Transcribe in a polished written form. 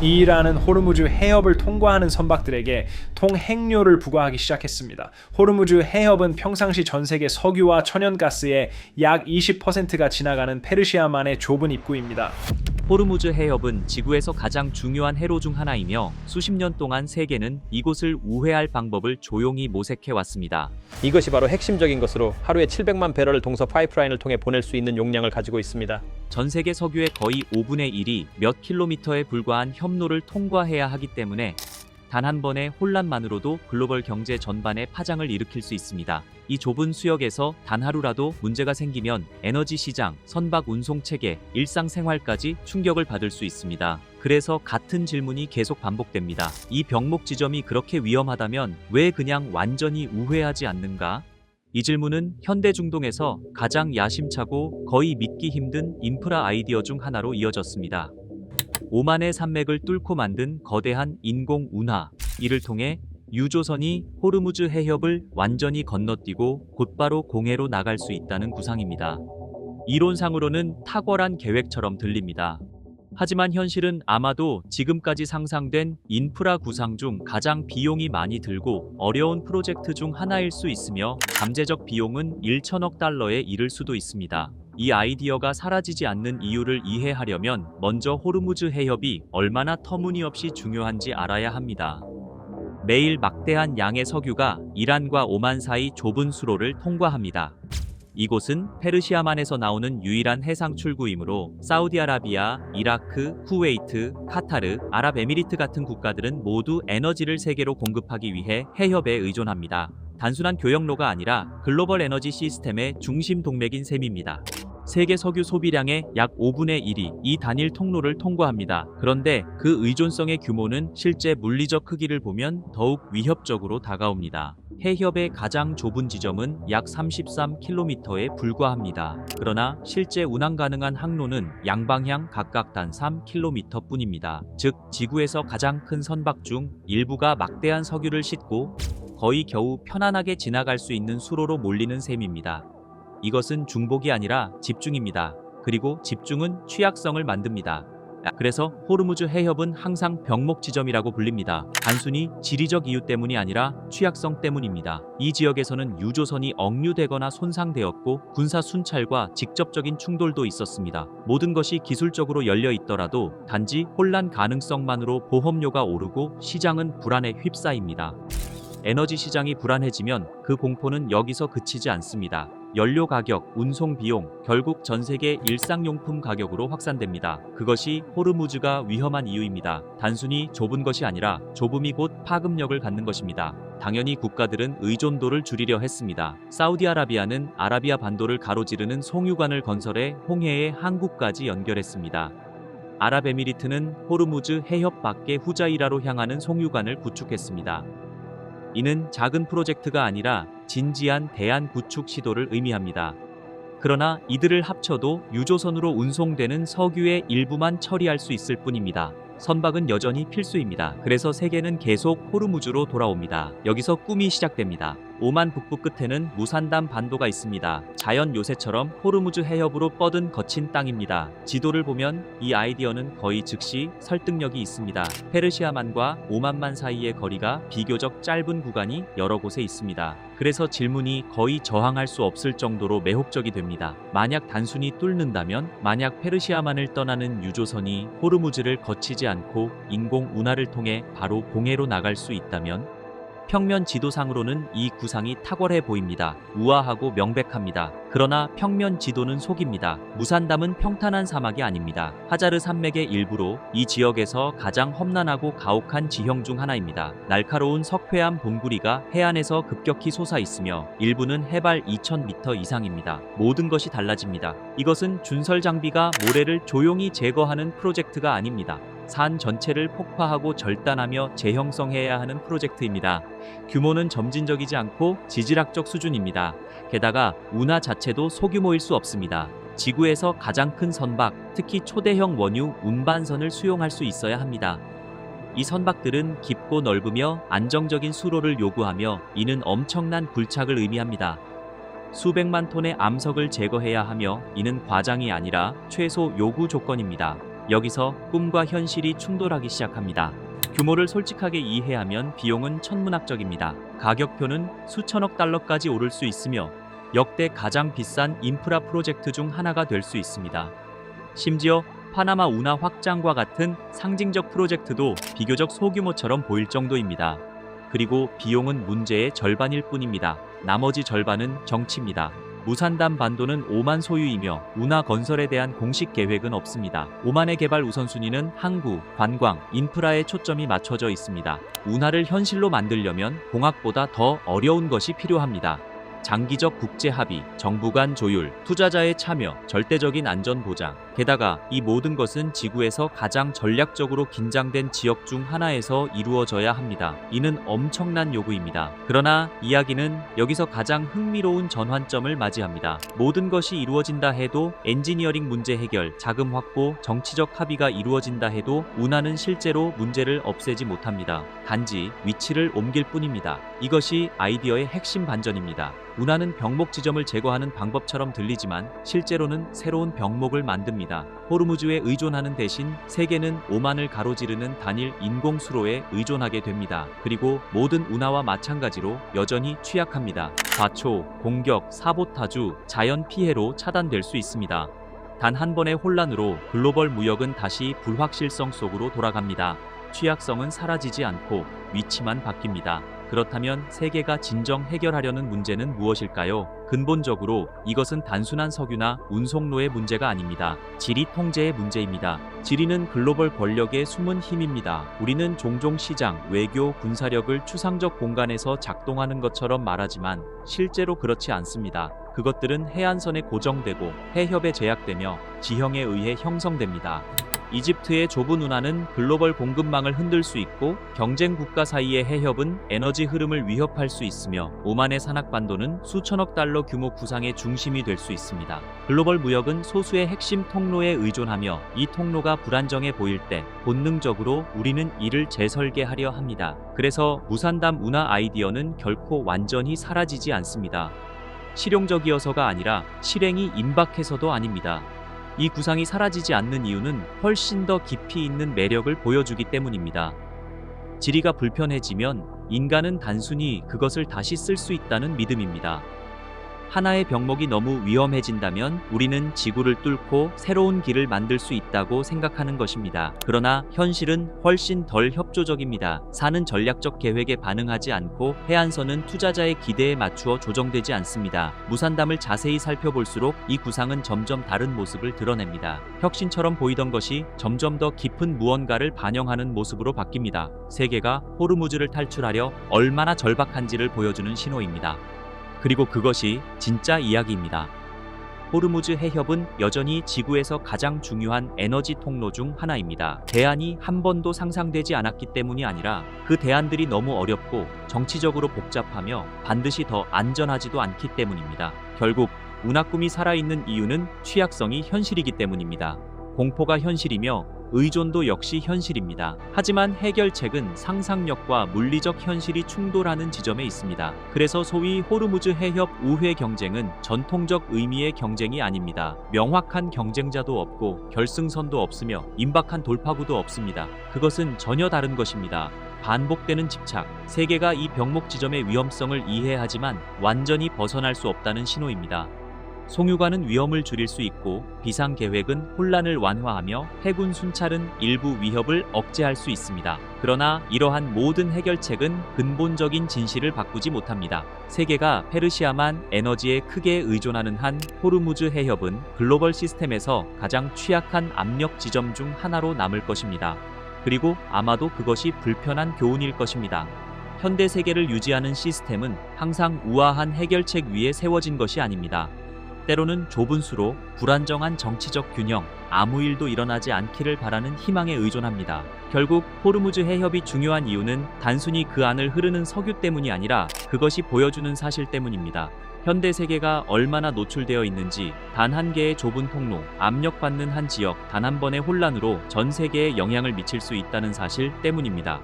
이란은 호르무즈 해협을 통과하는 선박들에게 통행료를 부과하기 시작했습니다. 호르무즈 해협은 평상시 전 세계 석유와 천연가스의 약 20%가 지나가는 페르시아만의 좁은 입구입니다. 호르무즈 해협은 지구에서 가장 중요한 해로 중 하나이며 수십 년 동안 세계는 이곳을 우회할 방법을 조용히 모색해왔습니다. 이것이 바로 핵심적인 것으로 하루에 700만 배럴을 동서 파이프라인을 통해 보낼 수 있는 용량을 가지고 있습니다. 전 세계 석유의 거의 5분의 1이 몇 킬로미터에 불과한 협로를 통과해야 하기 때문에 단 한 번의 혼란만으로도 글로벌 경제 전반에 파장을 일으킬 수 있습니다. 이 좁은 수역에서 단 하루라도 문제가 생기면 에너지 시장, 선박 운송 체계, 일상생활까지 충격을 받을 수 있습니다. 그래서 같은 질문이 계속 반복됩니다. 이 병목 지점이 그렇게 위험하다면 왜 그냥 완전히 우회하지 않는가? 이 질문은 현대 중동에서 가장 야심차고 거의 믿기 힘든 인프라 아이디어 중 하나로 이어졌습니다. 오만의 산맥을 뚫고 만든 거대한 인공 운하, 이를 통해 유조선이 호르무즈 해협을 완전히 건너뛰고 곧바로 공해로 나갈 수 있다는 구상입니다. 이론상으로는 탁월한 계획처럼 들립니다. 하지만 현실은 아마도 지금까지 상상된 인프라 구상 중 가장 비용이 많이 들고 어려운 프로젝트 중 하나일 수 있으며 잠재적 비용은 1천억 달러에 이를 수도 있습니다. 이 아이디어가 사라지지 않는 이유를 이해하려면 먼저 호르무즈 해협이 얼마나 터무니없이 중요한지 알아야 합니다. 매일 막대한 양의 석유가 이란과 오만 사이 좁은 수로를 통과합니다. 이곳은 페르시아만에서 나오는 유일한 해상 출구이므로 사우디아라비아, 이라크, 쿠웨이트, 카타르, 아랍에미리트 같은 국가들은 모두 에너지를 세계로 공급하기 위해 해협에 의존합니다. 단순한 교역로가 아니라 글로벌 에너지 시스템의 중심 동맥인 셈입니다. 세계 석유 소비량의 약 5분의 1이 이 단일 통로를 통과합니다. 그런데 그 의존성의 규모는 실제 물리적 크기를 보면 더욱 위협적으로 다가옵니다. 해협의 가장 좁은 지점은 약 33km에 불과합니다. 그러나 실제 운항 가능한 항로는 양방향 각각 단 3km 뿐입니다. 즉, 지구에서 가장 큰 선박 중 일부가 막대한 석유를 싣고 거의 겨우 편안하게 지나갈 수 있는 수로로 몰리는 셈입니다. 이것은 중복이 아니라 집중입니다. 그리고 집중은 취약성을 만듭니다. 그래서 호르무즈 해협은 항상 병목 지점이라고 불립니다. 단순히 지리적 이유 때문이 아니라 취약성 때문입니다. 이 지역에서는 유조선이 억류되거나 손상되었고 군사 순찰과 직접적인 충돌도 있었습니다. 모든 것이 기술적으로 열려 있더라도 단지 혼란 가능성만으로 보험료가 오르고 시장은 불안에 휩싸입니다. 에너지 시장이 불안해지면 그 공포는 여기서 그치지 않습니다. 연료 가격, 운송 비용, 결국 전 세계 일상용품 가격으로 확산됩니다. 그것이 호르무즈가 위험한 이유입니다. 단순히 좁은 것이 아니라 좁음이 곧 파급력을 갖는 것입니다. 당연히 국가들은 의존도를 줄이려 했습니다. 사우디아라비아는 아라비아 반도를 가로지르는 송유관을 건설해 홍해의 항구까지 연결했습니다. 아랍에미리트는 호르무즈 해협 밖의 후자이라로 향하는 송유관을 구축했습니다. 이는 작은 프로젝트가 아니라 진지한 대안 구축 시도를 의미합니다. 그러나 이들을 합쳐도 유조선으로 운송되는 석유의 일부만 처리할 수 있을 뿐입니다. 선박은 여전히 필수입니다. 그래서 세계는 계속 호르무즈로 돌아옵니다. 여기서 꿈이 시작됩니다. 오만 북부 끝에는 무산담 반도가 있습니다. 자연 요새처럼 호르무즈 해협으로 뻗은 거친 땅입니다. 지도를 보면 이 아이디어는 거의 즉시 설득력이 있습니다. 페르시아만과 오만만 사이의 거리가 비교적 짧은 구간이 여러 곳에 있습니다. 그래서 질문이 거의 저항할 수 없을 정도로 매혹적이 됩니다. 만약 단순히 뚫는다면, 만약 페르시아만을 떠나는 유조선이 호르무즈를 거치지 않고 인공 운하를 통해 바로 공해로 나갈 수 있다면, 평면 지도상으로는 이 구상이 탁월해 보입니다. 우아하고 명백합니다. 그러나 평면 지도는 속입니다. 무산담은 평탄한 사막이 아닙니다. 하자르 산맥의 일부로 이 지역에서 가장 험난하고 가혹한 지형 중 하나입니다. 날카로운 석회암 봉구리가 해안에서 급격히 솟아 있으며 일부는 해발 2000m 이상입니다. 모든 것이 달라집니다. 이것은 준설 장비가 모래를 조용히 제거하는 프로젝트가 아닙니다. 산 전체를 폭파하고 절단하며 재형성해야 하는 프로젝트입니다. 규모는 점진적이지 않고 지질학적 수준입니다. 게다가 운하 자체도 소규모일 수 없습니다. 지구에서 가장 큰 선박, 특히 초대형 원유 운반선을 수용할 수 있어야 합니다. 이 선박들은 깊고 넓으며 안정적인 수로를 요구하며 이는 엄청난 굴착을 의미합니다. 수백만 톤의 암석을 제거해야 하며 이는 과장이 아니라 최소 요구 조건입니다. 여기서 꿈과 현실이 충돌하기 시작합니다. 규모를 솔직하게 이해하면 비용은 천문학적입니다. 가격표는 수천억 달러까지 오를 수 있으며 역대 가장 비싼 인프라 프로젝트 중 하나가 될 수 있습니다. 심지어 파나마 운하 확장과 같은 상징적 프로젝트도 비교적 소규모처럼 보일 정도입니다. 그리고 비용은 문제의 절반일 뿐입니다. 나머지 절반은 정치입니다. 무산담 반도는 오만 소유이며 운하 건설에 대한 공식 계획은 없습니다. 오만의 개발 우선순위는 항구, 관광, 인프라에 초점이 맞춰져 있습니다. 운하를 현실로 만들려면 공학보다 더 어려운 것이 필요합니다. 장기적 국제 합의, 정부 간 조율, 투자자의 참여, 절대적인 안전 보장. 게다가 이 모든 것은 지구에서 가장 전략적으로 긴장된 지역 중 하나에서 이루어져야 합니다. 이는 엄청난 요구입니다. 그러나 이야기는 여기서 가장 흥미로운 전환점을 맞이합니다. 모든 것이 이루어진다 해도 엔지니어링 문제 해결, 자금 확보, 정치적 합의가 이루어진다 해도 운하는 실제로 문제를 없애지 못합니다. 단지 위치를 옮길 뿐입니다. 이것이 아이디어의 핵심 반전입니다. 운하는 병목 지점을 제거하는 방법처럼 들리지만 실제로는 새로운 병목을 만듭니다. 호르무즈에 의존하는 대신 세계는 오만을 가로지르는 단일 인공 수로에 의존하게 됩니다. 그리고 모든 운하와 마찬가지로 여전히 취약합니다. 과초, 공격, 사보타주, 자연 피해로 차단될 수 있습니다. 단 한 번의 혼란으로 글로벌 무역은 다시 불확실성 속으로 돌아갑니다. 취약성은 사라지지 않고 위치만 바뀝니다. 그렇다면 세계가 진정 해결하려는 문제는 무엇일까요? 근본적으로 이것은 단순한 석유나 운송로의 문제가 아닙니다. 지리 통제의 문제입니다. 지리는 글로벌 권력의 숨은 힘입니다. 우리는 종종 시장, 외교, 군사력을 추상적 공간에서 작동하는 것처럼 말하지만 실제로 그렇지 않습니다. 그것들은 해안선에 고정되고 해협에 제약되며 지형에 의해 형성됩니다. 이집트의 좁은 운하는 글로벌 공급망을 흔들 수 있고 경쟁 국가 사이의 해협은 에너지 흐름을 위협할 수 있으며 오만의 산악반도는 수천억 달러 규모 구상의 중심이 될 수 있습니다. 글로벌 무역은 소수의 핵심 통로에 의존하며 이 통로가 불안정해 보일 때 본능적으로 우리는 이를 재설계하려 합니다. 그래서 무산담 운하 아이디어는 결코 완전히 사라지지 않습니다. 실용적이어서가 아니라 실행이 임박해서도 아닙니다. 이 구상이 사라지지 않는 이유는 훨씬 더 깊이 있는 매력을 보여주기 때문입니다. 지리가 불편해지면 인간은 단순히 그것을 다시 쓸 수 있다는 믿음입니다. 하나의 병목이 너무 위험해진다면 우리는 지구를 뚫고 새로운 길을 만들 수 있다고 생각하는 것입니다. 그러나 현실은 훨씬 덜 협조적입니다. 산은 전략적 계획에 반응하지 않고 해안선은 투자자의 기대에 맞추어 조정되지 않습니다. 무산담을 자세히 살펴볼수록 이 구상은 점점 다른 모습을 드러냅니다. 혁신처럼 보이던 것이 점점 더 깊은 무언가를 반영하는 모습으로 바뀝니다. 세계가 호르무즈를 탈출하려 얼마나 절박한지를 보여주는 신호입니다. 그리고 그것이 진짜 이야기입니다. 호르무즈 해협은 여전히 지구에서 가장 중요한 에너지 통로 중 하나입니다. 대안이 한 번도 상상되지 않았기 때문이 아니라 그 대안들이 너무 어렵고 정치적으로 복잡하며 반드시 더 안전하지도 않기 때문입니다. 결국 운하 꿈이 살아있는 이유는 취약성이 현실이기 때문입니다. 공포가 현실이며 의존도 역시 현실입니다. 하지만 해결책은 상상력과 물리적 현실이 충돌하는 지점에 있습니다. 그래서 소위 호르무즈 해협 우회 경쟁은 전통적 의미의 경쟁이 아닙니다. 명확한 경쟁자도 없고 결승선도 없으며 임박한 돌파구도 없습니다. 그것은 전혀 다른 것입니다. 반복되는 집착, 세계가 이 병목 지점의 위험성을 이해하지만 완전히 벗어날 수 없다는 신호입니다. 송유관은 위험을 줄일 수 있고 비상계획은 혼란을 완화하며 해군 순찰은 일부 위협을 억제할 수 있습니다. 그러나 이러한 모든 해결책은 근본적인 진실을 바꾸지 못합니다. 세계가 페르시아만 에너지에 크게 의존하는 한 호르무즈 해협은 글로벌 시스템에서 가장 취약한 압력 지점 중 하나로 남을 것입니다. 그리고 아마도 그것이 불편한 교훈일 것입니다. 현대 세계를 유지하는 시스템은 항상 우아한 해결책 위에 세워진 것이 아닙니다. 때로는 좁은 수로 불안정한 정치적 균형, 아무 일도 일어나지 않기를 바라는 희망에 의존합니다. 결국 호르무즈 해협이 중요한 이유는 단순히 그 안을 흐르는 석유 때문이 아니라 그것이 보여주는 사실 때문입니다. 현대 세계가 얼마나 노출되어 있는지, 단 한 개의 좁은 통로, 압력받는 한 지역, 단 한 번의 혼란으로 전 세계에 영향을 미칠 수 있다는 사실 때문입니다.